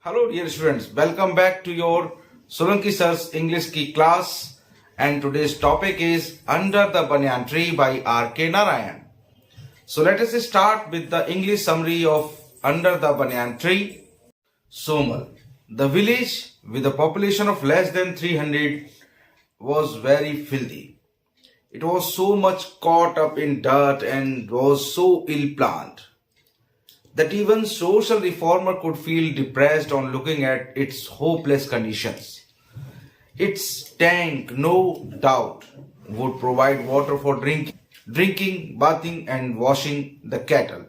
Hello dear students, welcome back to your Solanki Sir's English Key class, and today's topic is Under the Banyan Tree by R.K. Narayan. So let us start with the English summary of Under the Banyan Tree. Somal, the village with a population of less than 300 was very filthy. It was so much caught up in dirt and was so ill-planned that even social reformer could feel depressed on looking at its hopeless conditions. Its tank, no doubt, would provide water for drinking, bathing and washing the cattle.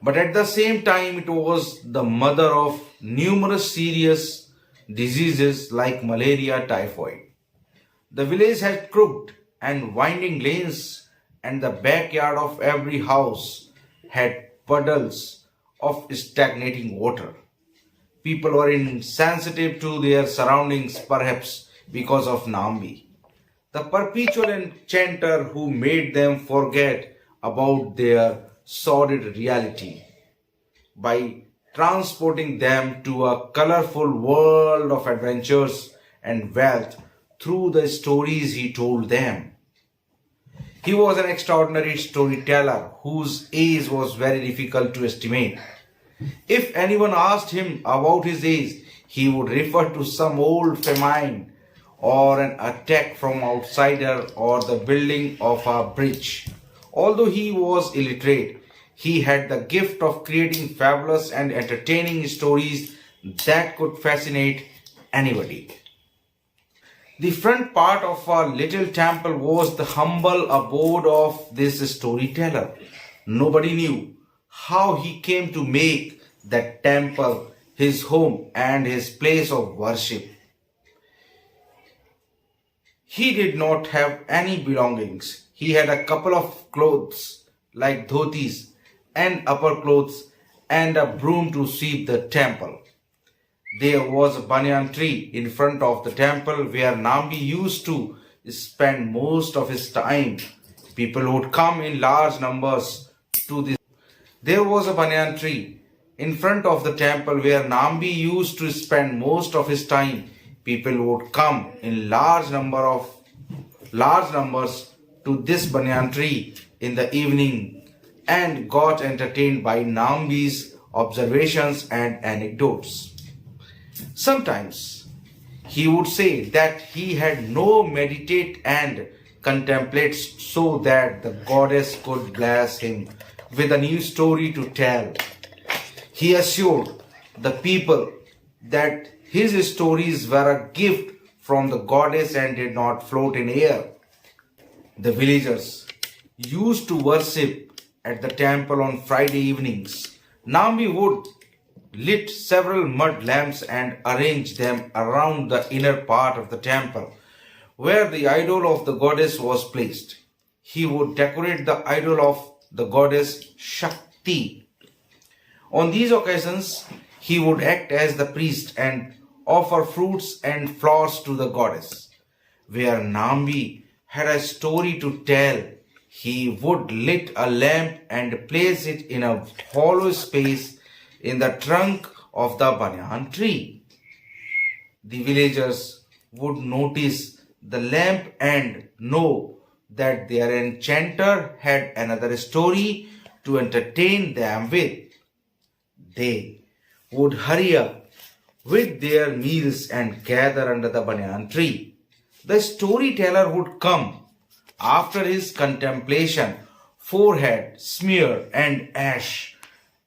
But at the same time, it was the mother of numerous serious diseases like malaria, typhoid. The village had crooked and winding lanes, and the backyard of every house had puddles of stagnating water. People were insensitive to their surroundings, perhaps because of Nambi, the perpetual enchanter who made them forget about their sordid reality by transporting them to a colorful world of adventures and wealth through the stories he told them. He was an extraordinary storyteller whose age was very difficult to estimate. If anyone asked him about his age, he would refer to some old famine or an attack from outsider or the building of a bridge. Although he was illiterate, he had the gift of creating fabulous and entertaining stories that could fascinate anybody. The front part of our little temple was the humble abode of this storyteller. Nobody knew how he came to make that temple his home and his place of worship. He did not have any belongings. He had a couple of clothes like dhotis and upper clothes and a broom to sweep the temple. There was a banyan tree in front of the temple where Nambi used to spend most of his time. People would come in large numbers to this. There was a banyan tree in front of the temple where Nambi used to spend most of his time. People would come in large numbers to this banyan tree in the evening and got entertained by Nambi's observations and anecdotes. Sometimes he would say that he had no meditate and contemplate so that the goddess could bless him with a new story to tell. He assured the people that his stories were a gift from the goddess and did not float in air. The villagers used to worship at the temple on Friday evenings. Nambi would lit several mud lamps and arranged them around the inner part of the temple where the idol of the goddess was placed. He would decorate the idol of the goddess Shakti. On these occasions, he would act as the priest and offer fruits and flowers to the goddess. Where Nambi had a story to tell, he would lit a lamp and place it in a hollow space in the trunk of the banyan tree. The villagers would notice the lamp and know that their enchanter had another story to entertain them with. They would hurry up with their meals and gather under the banyan tree. The storyteller would come after his contemplation, forehead smear and ash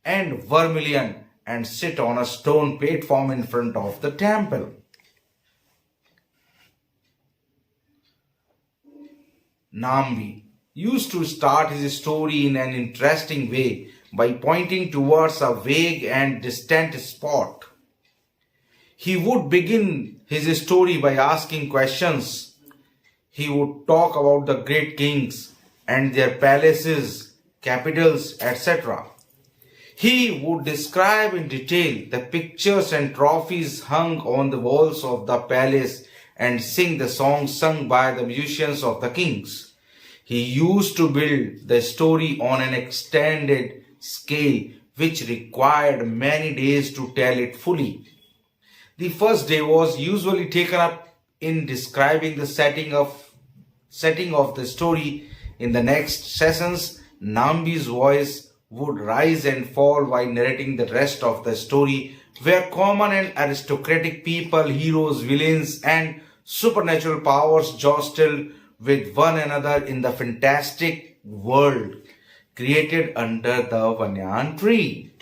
and vermilion, and sit on a stone platform in front of the temple. Nambi used to start his story in an interesting way by pointing towards a vague and distant spot. He would begin his story by asking questions. He would talk about the great kings and their palaces, capitals, etc. He would describe in detail the pictures and trophies hung on the walls of the palace and sing the songs sung by the musicians of the kings. He used to build the story on an extended scale which required many days to tell it fully. The first day was usually taken up in describing the setting of the story. In the next sessions, Nambi's voice would rise and fall while narrating the rest of the story, where common and aristocratic people, heroes, villains, and supernatural powers jostled with one another in the fantastic world created under the banyan tree.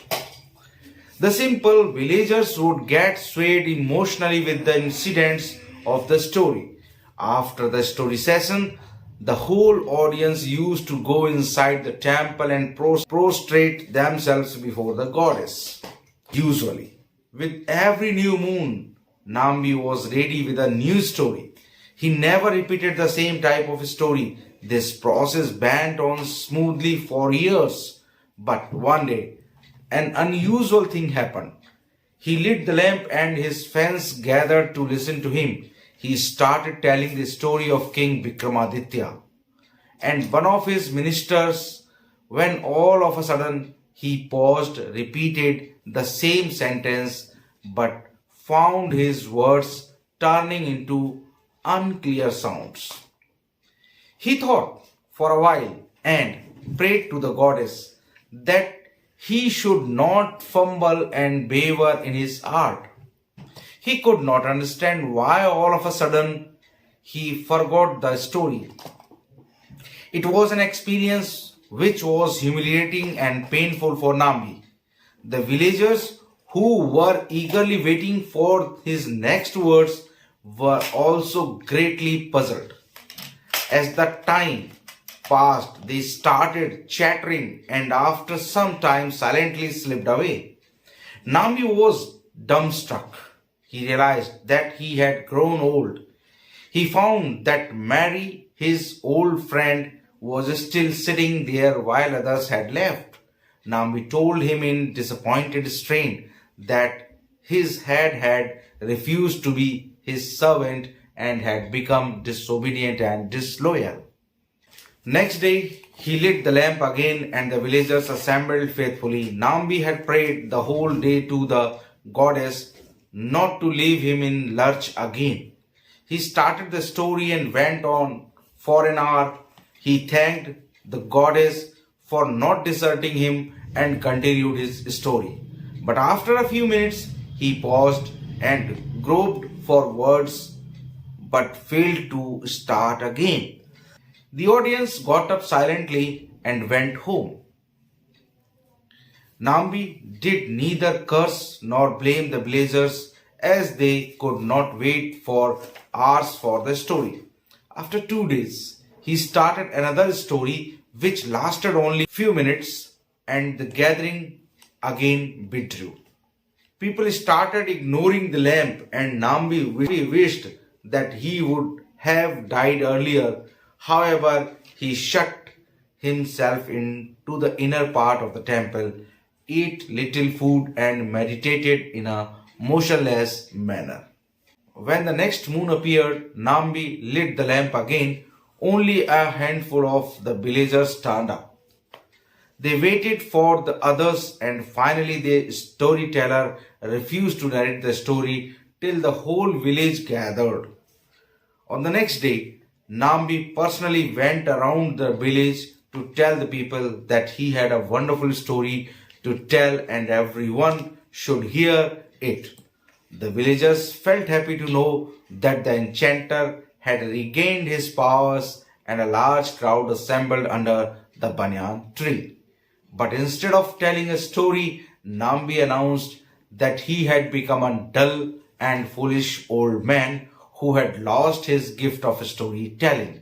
The simple villagers would get swayed emotionally with the incidents of the story. After the story session, the whole audience used to go inside the temple and prostrate themselves before the goddess. Usually, with every new moon, Nambi was ready with a new story. He never repeated the same type of story. This process went on smoothly for years. But one day, an unusual thing happened. He lit the lamp and his fans gathered to listen to him. He started telling the story of King Vikramaditya and one of his ministers, when all of a sudden he paused, repeated the same sentence, but found his words turning into unclear sounds. He thought for a while and prayed to the goddess that he should not fumble and waver in his art. He could not understand why all of a sudden he forgot the story. It was an experience which was humiliating and painful for Nambi. The villagers who were eagerly waiting for his next words were also greatly puzzled. As the time passed, they started chattering and after some time silently slipped away. Nambi was dumbstruck. He realized that he had grown old. He found that Mary, his old friend, was still sitting there while others had left. Nambi told him in disappointed strain that his head had refused to be his servant and had become disobedient and disloyal. Next day, he lit the lamp again and the villagers assembled faithfully. Nambi had prayed the whole day to the goddess not to leave him in lurch again. He started the story and went on for an hour. He thanked the goddess for not deserting him and continued his story. But after a few minutes, he paused and groped for words but failed to start again. The audience got up silently and went home. Nambi did neither curse nor blame the villagers as they could not wait for hours for the story. After 2 days, he started another story which lasted only few minutes and the gathering again withdrew. People started ignoring the lamp and Nambi wished that he would have died earlier. However, he shut himself into the inner part of the temple, ate little food and meditated in a motionless manner. When the next moon appeared, Nambi lit the lamp again. Only a handful of the villagers turned up. They waited for the others and finally the storyteller refused to narrate the story till the whole village gathered. On the next day, Nambi personally went around the village to tell the people that he had a wonderful story to tell and everyone should hear it. The villagers felt happy to know that the enchanter had regained his powers and a large crowd assembled under the banyan tree. But instead of telling a story, Nambi announced that he had become a dull and foolish old man who had lost his gift of storytelling.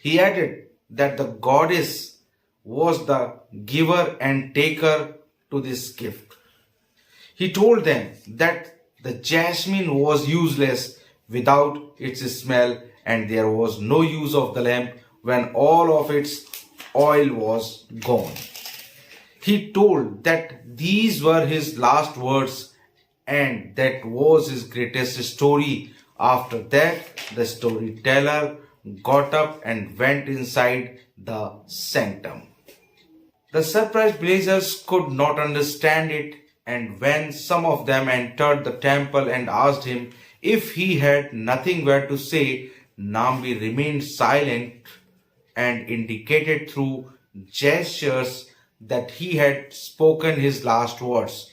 He added that the goddess was the giver and taker to this gift. He told them that the jasmine was useless without its smell and there was no use of the lamp when all of its oil was gone. He told that these were his last words and that was his greatest story. After that, the storyteller got up and went inside the sanctum. The surprised villagers could not understand it, and when some of them entered the temple and asked him if he had nothing where to say, Nambi remained silent and indicated through gestures that he had spoken his last words.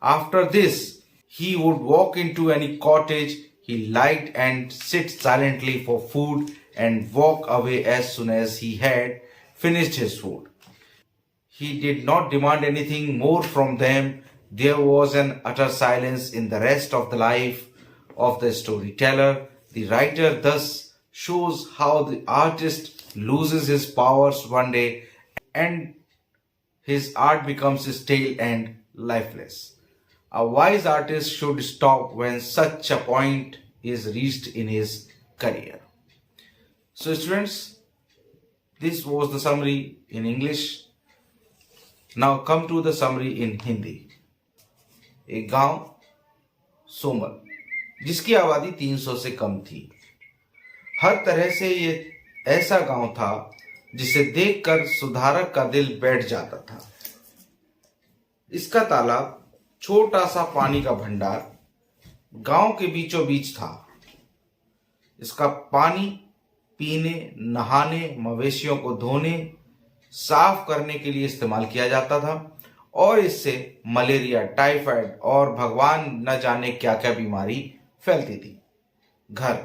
After this, he would walk into any cottage he liked and sit silently for food and walk away as soon as he had finished his food. He did not demand anything more from them. There was an utter silence in the rest of the life of the storyteller. The writer thus shows how the artist loses his powers one day and his art becomes stale and lifeless. A wise artist should stop when such a point is reached in his career. So, students, this was the summary in English. Now come to the summary in Hindi. एक गांव Samuel जिसकी आबादी 300 से कम थी। हर तरह से ये ऐसा गांव था जिसे देखकर सुधारक का दिल बैठ जाता था। इसका तालाब, छोटा सा पानी का भंडार, गांव के बीचों बीच था। इसका पानी पीने, नहाने, मवेशियों को धोने, साफ करने के लिए इस्तेमाल किया जाता था और इससे मलेरिया, टाइफाइड और भगवान न जाने क्या क्या बीमारी फैलती थी। घर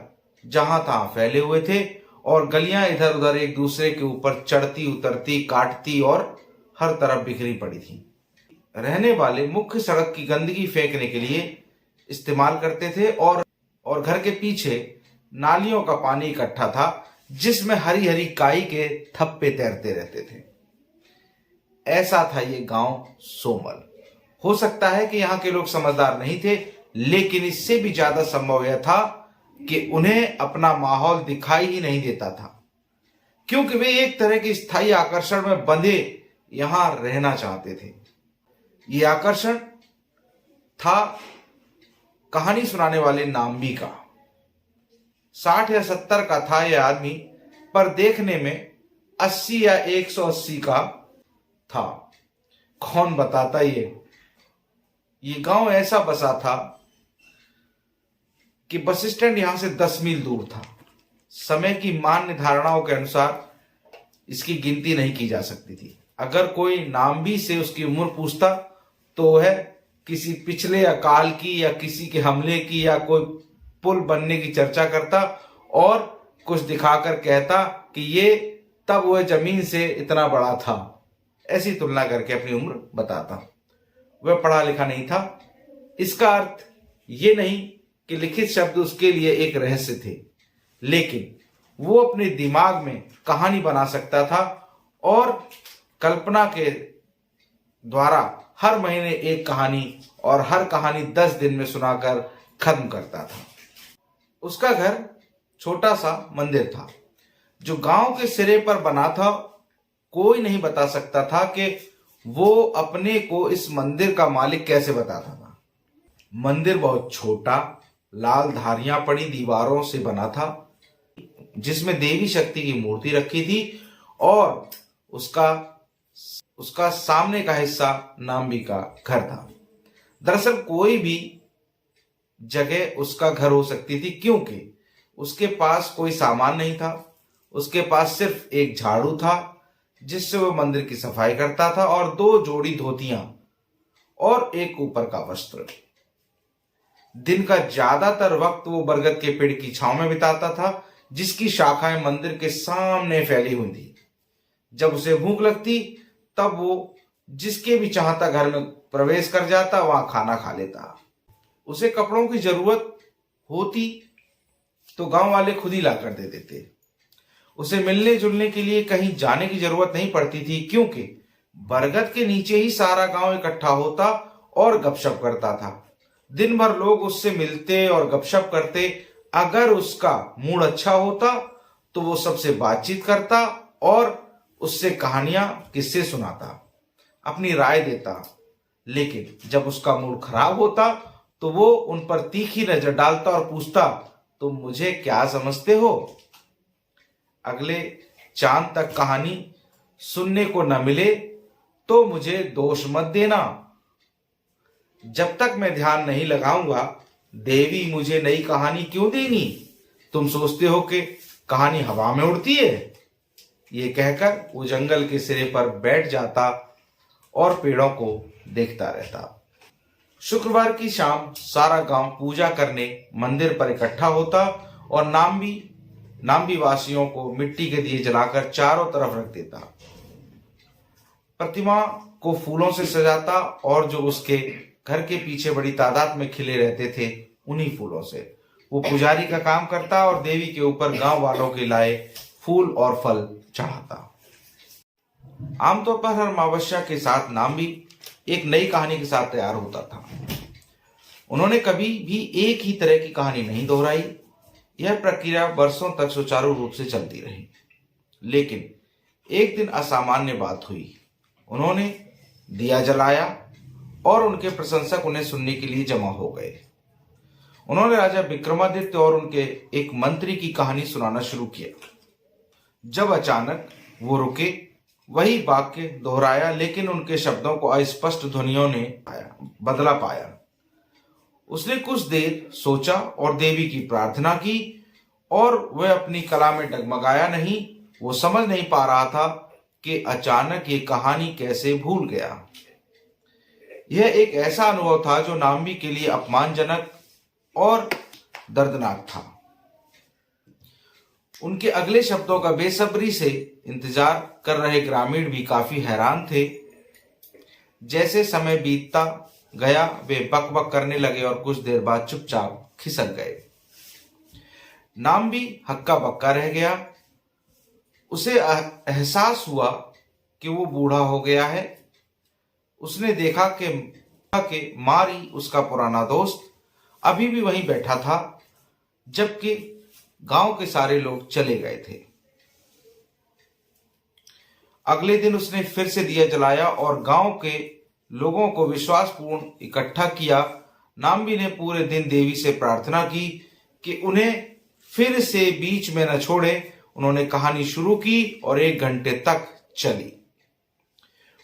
जहां तहां फैले हुए थे और गलियां इधर उधर एक दूसरे के ऊपर चढ़ती उतरती, काटती और हर तरफ बिखरी पड़ी थी। रहने वाले मुख्य सड़क की गंदगी फेंकने के लिए इस्तेमाल करते थे और घर के पीछे नालियों का पानी इकट्ठा था जिसमें हरी हरी काई के थप्पे तैरते रहते थे। ऐसा था ये गांव सोमल। हो सकता है कि यहाँ के लोग समझदार नहीं थे, लेकिन इससे भी ज्यादा संभव यह था कि उन्हें अपना माहौल दिखाई ही नहीं देता था, क्योंकि वे एक तरह के स्थायी आकर्षण में बंधे यहां रहना चाहते थे। ये आकर्षण था कहानी सुनाने वाले नाम्बी का। 60 या 70 का था यह आदमी, पर देखने में 80 या 180 का था। कौन बताता ये गांव ऐसा बसा था कि बस स्टैंड यहां से 10 मील दूर था। समय की मान्य धारणाओं के अनुसार इसकी गिनती नहीं की जा सकती थी। अगर कोई नाम्बी से उसकी उम्र पूछता तो वह किसी पिछले अकाल की या किसी के हमले की या कोई पुल बनने की चर्चा करता और कुछ दिखाकर कहता कि ये तब वह जमीन से इतना बड़ा था। ऐसी तुलना करके अपनी उम्र बताता। वह पढ़ा लिखा नहीं था। इसका अर्थ ये नहीं कि लिखित शब्द उसके लिए एक रहस्य थे, लेकिन वो अपने दिमाग में कहानी बना सकता था और कल्पना के द्वारा हर महीने एक कहानी और हर कहानी 10 दिन में सुनाकर खत्म करता था। उसका घर छोटा सा मंदिर था जो गांव के सिरे पर बना था। कोई नहीं बता सकता था कि वो अपने को इस मंदिर का मालिक कैसे बताता था। मंदिर बहुत छोटा, लाल धारियां पड़ी दीवारों से बना था, जिसमें देवी शक्ति की मूर्ति रखी थी और उसका सामने का हिस्सा नाम्बी का घर था। दरअसल कोई भी जगह उसका घर हो सकती थी, क्योंकि उसके पास कोई सामान नहीं था। उसके पास सिर्फ एक झाड़ू था जिससे वह मंदिर की सफाई करता था और 2 जोड़ी धोतियां और एक ऊपर का वस्त्र। दिन का ज्यादातर वक्त वो बरगद के पेड़ की छांव में बिताता था, जिसकी शाखाएं मंदिर के सामने फैली हुई थी। जब उसे भूख लगती तब वो जिसके भी चाहता घर में प्रवेश कर जाता, वहां खाना खा लेता। उसे कपड़ों की जरूरत होती तो गांव वाले खुद ही ला कर दे देते। उसे मिलने जुलने के लिए कहीं जाने की जरूरत नहीं पड़ती थी, क्योंकि बरगद के नीचे ही सारा गांव इकट्ठा होता और गपशप करता था। दिन भर लोग उससे मिलते और गपशप करते। अगर उसका मूड अच्छा होता तो वो सबसे बातचीत करता और उससे कहानियां, किस्से सुनाता, अपनी राय देता। लेकिन जब उसका मूड खराब होता तो वो उन पर तीखी नजर डालता और पूछता, तुम मुझे क्या समझते हो? अगले चांद तक कहानी सुनने को न मिले तो मुझे दोष मत देना। जब तक मैं ध्यान नहीं लगाऊंगा देवी मुझे नई कहानी क्यों देंगी? तुम सोचते हो कि कहानी हवा में उड़ती है? ये कहकर वो जंगल के सिरे पर बैठ जाता और पेड़ों को देखता रहता। शुक्रवार की शाम सारा गांव पूजा करने मंदिर पर इकट्ठा होता और नाम्बी वासियों को मिट्टी के दिए जलाकर चारों तरफ रख देता। प्रतिमा को फूलों से सजाता और जो उसके घर के पीछे बड़ी तादाद में खिले रहते थे उन्हीं फूलों से वो पुजारी का काम करता और देवी के ऊपर गांव वालों के लाए फूल और फल चढ़ाता। आमतौर पर हर अमावस्या के साथ नाम्बी एक नई कहानी के साथ तैयार होता था। उन्होंने कभी भी एक ही तरह की कहानी नहीं दोहराई। यह प्रक्रिया वर्षों तक सुचारू रूप से चलती रही। लेकिन एक दिन असामान्य बात हुई। उन्होंने दिया जलाया और उनके प्रशंसक उन्हें सुनने के लिए जमा हो गए। उन्होंने राजा विक्रमादित्य और उनके एक मंत्री की कहानी सुनाना शुरू किया। जब अचानक वो रुके, वही वाक्य दोहराया, लेकिन उनके शब्दों को अस्पष्ट ध्वनियों ने बदला पाया। उसने कुछ देर सोचा और देवी की प्रार्थना की और वह अपनी कला में डगमगाया नहीं। वो समझ नहीं पा रहा था कि अचानक ये कहानी कैसे भूल गया। यह एक ऐसा अनुभव था जो नाम्बी के लिए अपमानजनक और दर्दनाक था। उनके अगले शब्दों का बेसब्री से इंतजार कर रहे ग्रामीण भी काफी हैरान थे। जैसे समय बीतता गया वे बक बक करने लगे और कुछ देर बाद चुपचाप खिसक गए। नाम्बी हक्का बक्का रह गया। उसे एहसास हुआ कि वो बूढ़ा हो गया है। उसने देखा कि मारी, उसका पुराना दोस्त, अभी भी वहीं बैठा था जबकि गांव के सारे लोग चले गए थे। अगले दिन उसने फिर से दिया जलाया और गांव के लोगों को विश्वासपूर्ण इकट्ठा किया। नाम्बी ने पूरे दिन देवी से प्रार्थना की कि उन्हें फिर से बीच में न छोड़े। उन्होंने कहानी शुरू की और 1 घंटे तक चली।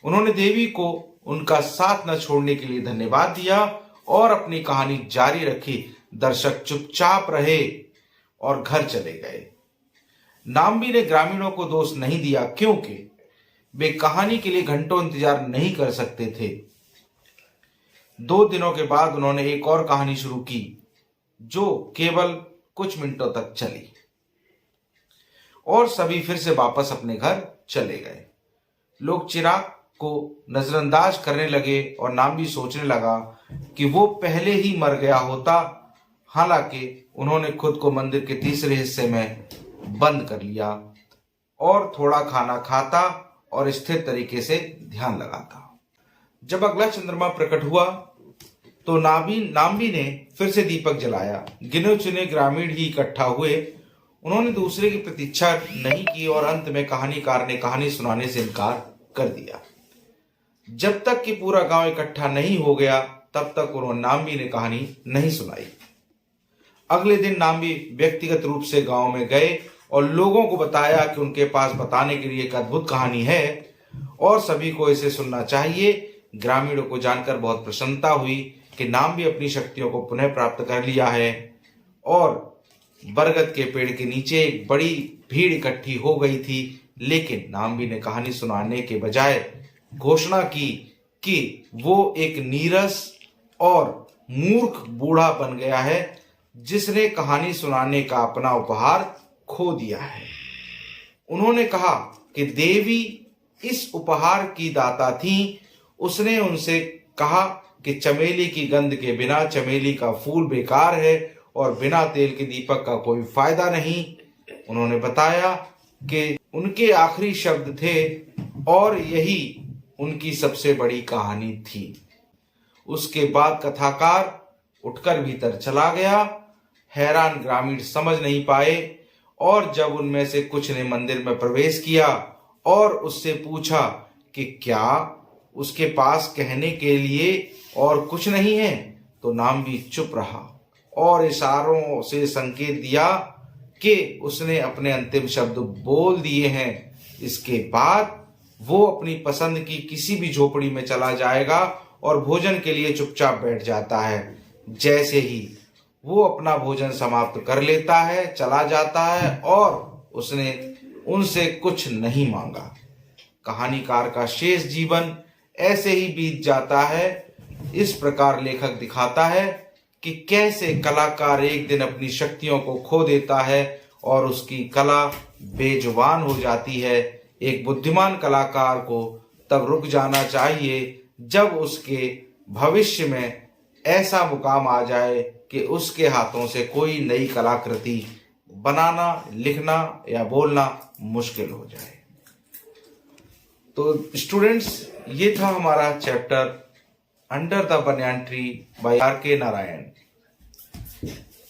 उन्होंने देवी को उनका साथ न छोड़ने के लिए धन्यवाद दिया और अपनी कहानी जारी रखी। दर्शक चुपचाप रहे और घर चले गए। नाम्बी ने ग्रामीणों को दोष नहीं दिया क्योंकि वे कहानी के लिए घंटों इंतजार नहीं कर सकते थे। 2 दिनों के बाद उन्होंने एक और कहानी शुरू की जो केवल कुछ मिनटों तक चली और सभी फिर से वापस अपने घर चले गए। लोग चिराग को नजरअंदाज करने लगे और नाम्बी सोचने लगा कि वो पहले ही मर गया होता। हालांकि उन्होंने खुद को मंदिर के तीसरे हिस्से में बंद कर लिया और थोड़ा खाना खाता और स्थिर तरीके से ध्यान लगाता। जब अगला चंद्रमा प्रकट हुआ तो नाम्बी ने फिर से दीपक जलाया। गिने चुने ग्रामीण ही इकट्ठा हुए। उन्होंने दूसरे की प्रतीक्षा नहीं की और अंत में कहानीकार ने कहानी सुनाने से इनकार कर दिया। जब तक कि पूरा गांव इकट्ठा नहीं हो गया तब तक उन्होंने नाम्बी ने कहानी नहीं सुनाई। अगले दिन नाम्बी व्यक्तिगत रूप से गांव में गए और लोगों को बताया कि उनके पास बताने के लिए एक अद्भुत कहानी है और सभी को इसे सुनना चाहिए। ग्रामीणों को जानकर बहुत प्रसन्नता हुई कि नाम्बी अपनी शक्तियों को पुनः प्राप्त कर लिया है और बरगद के पेड़ के नीचे एक बड़ी भीड़ इकट्ठी हो गई थी। लेकिन नाम्बी ने कहानी सुनाने के बजाय घोषणा की कि वो एक नीरस और मूर्ख बूढ़ा बन गया है जिसने कहानी सुनाने का अपना उपहार खो दिया है। उन्होंने कहा कि देवी इस उपहार की दाता थी। उसने उनसे कहा कि चमेली की गंध के बिना चमेली का फूल बेकार है और बिना तेल के दीपक का कोई फायदा नहीं। उन्होंने बताया कि उनके आखिरी शब्द थे और यही उनकी सबसे बड़ी कहानी थी। उसके बाद कथाकार उठकर भीतर चला गया। हैरान ग्रामीण समझ नहीं पाए और जब उनमें से कुछ ने मंदिर में प्रवेश किया और उससे पूछा कि क्या उसके पास कहने के लिए और कुछ नहीं है, तो नाम्बी चुप रहा और इशारों से संकेत दिया कि उसने अपने अंतिम शब्द बोल दिए हैं। इसके बाद वो अपनी पसंद की किसी भी झोपड़ी में चला जाएगा और भोजन के लिए चुपचाप बैठ जाता है। जैसे ही वो अपना भोजन समाप्त कर लेता है, चला जाता है और उसने उनसे कुछ नहीं मांगा। कहानीकार का शेष जीवन ऐसे ही बीत जाता है। इस प्रकार लेखक दिखाता है कि कैसे कलाकार एक दिन अपनी शक्तियों को खो देता है और उसकी कला बेजुबान हो जाती है। एक बुद्धिमान कलाकार को तब रुक जाना चाहिए जब उसके भविष्य में ऐसा मुकाम आ जाए कि उसके हाथों से कोई नई कलाकृति बनाना, लिखना या बोलना मुश्किल हो जाए। तो स्टूडेंट्स, ये था हमारा chapter under the banyan tree by R K. Narayan.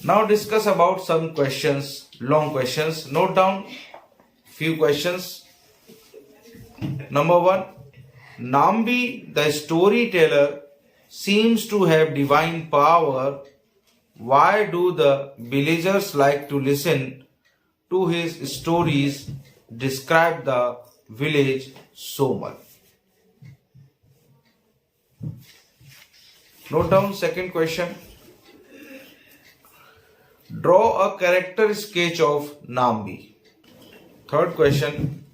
Now discuss about some questions, long questions. Note down few questions. Number 1, Nambi the storyteller seems to have divine power. Why do the villagers like to listen to his stories? Describe the village so much. Note down second question. Draw a character sketch of Nambi. Third question.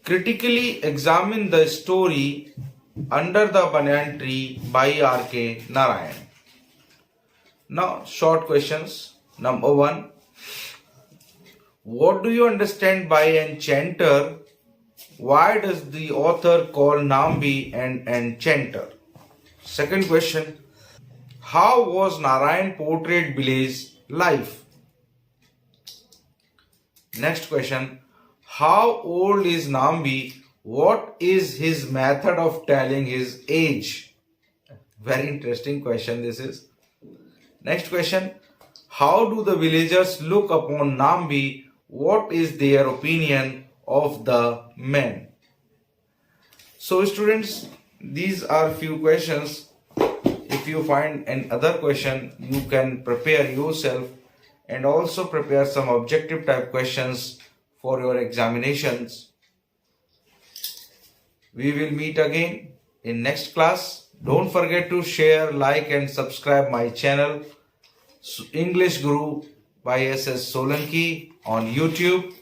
Critically examine the story Under the Banyan Tree by R.K. Narayan. Now, short questions. Number 1. What do you understand by enchanter? Why does the author call Nambi an enchanter? Second question. How was Narayan portrayed village life? Next question. How old is Nambi? What is his method of telling his age? Very interesting question this is. Next question. How do the villagers look upon Nambi? What is their opinion of the men? So students, these are few questions. If you find another question, you can prepare yourself and also prepare some objective type questions for your examinations. We will meet again in next class. Don't forget to share, like and subscribe my channel English Guru by SS Solanki on YouTube.